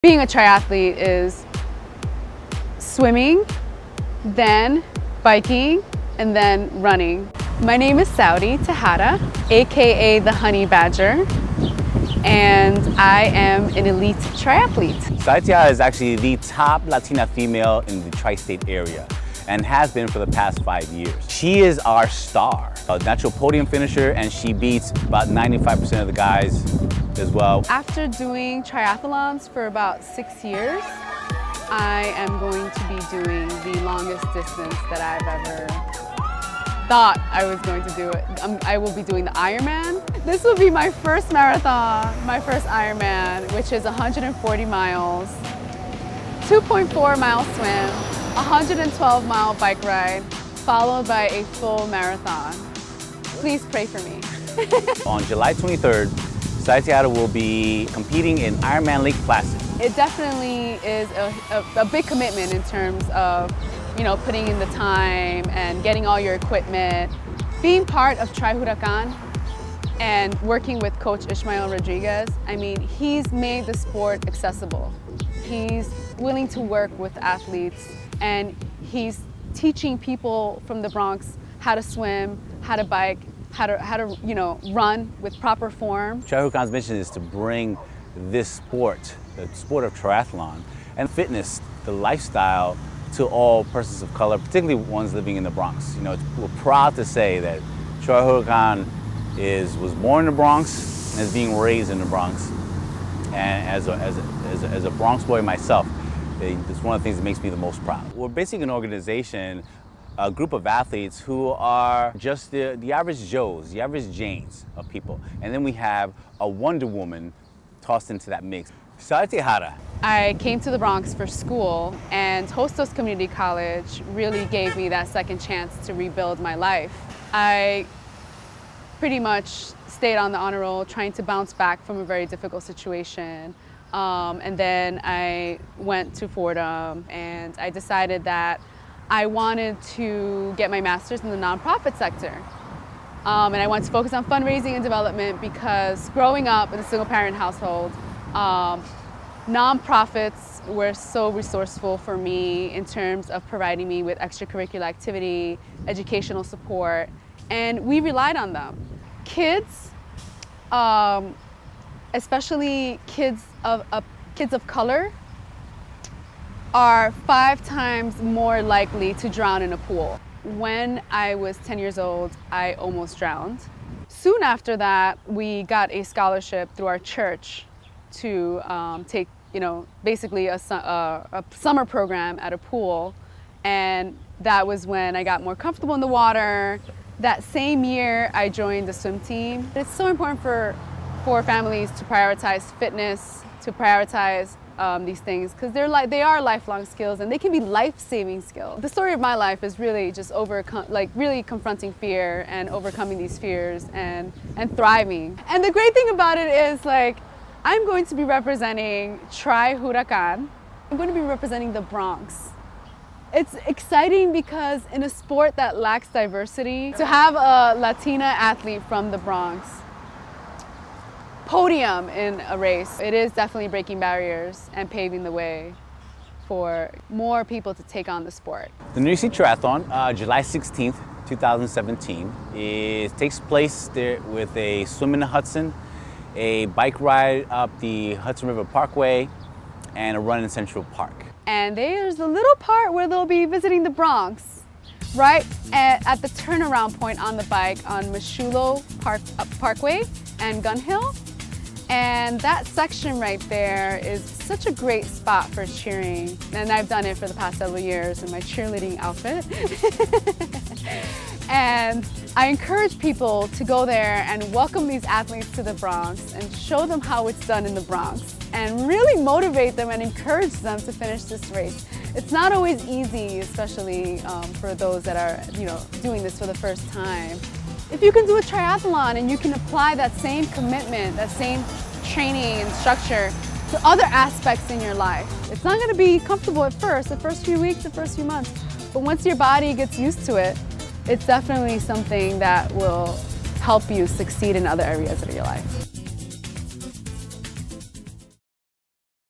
Being a triathlete is swimming, then biking, and then running. My name is Saudy Ironman, aka the Honey Badger, and I am an elite triathlete. Saudy Ironman is actually the top Latina female in the tri-state area and has been for the past 5 years. She is our star, a natural podium finisher, and she beats about 95% of the guys as well. After doing triathlons for about 6 years, I am going to be doing the longest distance that I've ever thought I was going to do it. I will be doing the Ironman. This will be my first marathon, my first Ironman, which is 140 miles, 2.4 mile swim, 112-mile bike ride, followed by a full marathon. Please pray for me. On July 23rd, Saudy Ironman will be competing in Ironman Lake Placid. It definitely is a big commitment in terms of, putting in the time and getting all your equipment. Being part of Tri Huracan and working with Coach Ishmael Rodriguez, he's made the sport accessible. He's willing to work with athletes, and he's teaching people from the Bronx how to swim, how to bike, how to run with proper form. Tri Huracan's mission is to bring this sport, the sport of triathlon, and fitness, the lifestyle, to all persons of color, particularly ones living in the Bronx. We're proud to say that Tri Huracan was born in the Bronx and is being raised in the Bronx. And as a Bronx boy myself, it's one of the things that makes me the most proud. We're basically an organization, a group of athletes who are just the average Joes, the average Janes of people. And then we have a Wonder Woman tossed into that mix. Saudy Ironman. I came to the Bronx for school, and Hostos Community College really gave me that second chance to rebuild my life. I pretty much stayed on the honor roll, trying to bounce back from a very difficult situation. And then I went to Fordham, and I decided that I wanted to get my master's in the nonprofit sector. And I wanted to focus on fundraising and development because growing up in a single-parent household, nonprofits were so resourceful for me in terms of providing me with extracurricular activity, educational support, and we relied on them. Kids, especially kids of color, are 5 times more likely to drown in a pool. When I was 10 years old, I almost drowned. Soon after that, we got a scholarship through our church to take, basically a summer program at a pool. And that was when I got more comfortable in the water. That same year, I joined the swim team. It's so important for families to prioritize fitness, to prioritize these things, because they are lifelong skills, and they can be life-saving skills. The story of my life is really just really confronting fear and overcoming these fears and thriving. And the great thing about it is, I'm going to be representing Tri Huracan. I'm going to be representing the Bronx. It's exciting because in a sport that lacks diversity, to have a Latina athlete from the Bronx podium in a race, it is definitely breaking barriers and paving the way for more people to take on the sport. The New York City Triathlon, July 16th, 2017, takes place there with a swim in the Hudson, a bike ride up the Hudson River Parkway, and a run in Central Park. And there's a little part where they'll be visiting the Bronx, right at the turnaround point on the bike on Meshulo Parkway and Gun Hill. And that section right there is such a great spot for cheering. And I've done it for the past several years in my cheerleading outfit. And I encourage people to go there and welcome these athletes to the Bronx and show them how it's done in the Bronx and really motivate them and encourage them to finish this race. It's not always easy, especially for those that are doing this for the first time. If you can do a triathlon and you can apply that same commitment, that same training and structure to other aspects in your life, it's not going to be comfortable at first, the first few weeks, the first few months, but once your body gets used to it, it's definitely something that will help you succeed in other areas of your life.